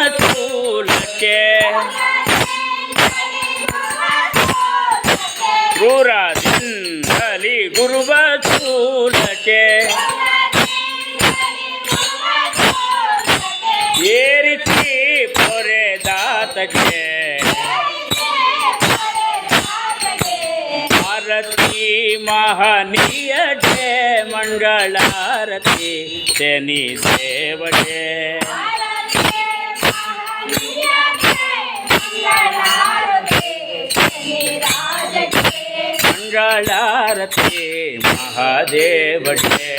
ಗುರುವಚೂಲಕ್ಕೆ ಕ್ರೂರದಿಂದಲಿ ಗುರುವಚೂಲಕ್ಕೆ ಏರಿಸಿ ಪೊರೆದಾತಕ್ಕೆ ಆರತಿ ಮಹನೀಯ ಜಯ ಮಂಗಳಾರತಿ ಶನಿ ದೇವಗೆ ಮಂಗಳಾರತಿ ಮಹಾದೇವಗೆ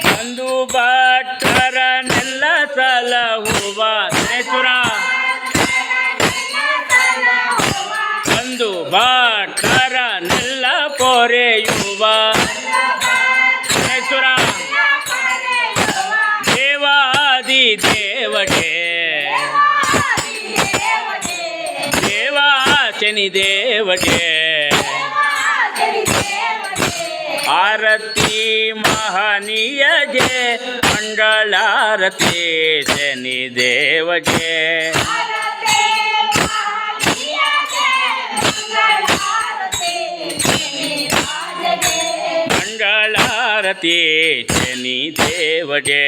ಬಂಧು ಭಟ್ಟರನ್ನೆಲ್ಲ ಸಲಹುವ ನೇಸುರ ಬಂಧು ಭಟ್ಟರನ್ನೆಲ್ಲ ಪೊರೆಯುವ ನೇಸುರ ದೇವಾದಿ ದೇವಗೆ ಶನಿ ದೇವಗೆ ಆರತಿ ಮಹನೀಯ ಜಯ ಮಂಗಳಾರತಿ ಶನಿ ದೇವಗೆ ಮಂಗಳಾರತಿ ಶನಿ ದೇವಗೆ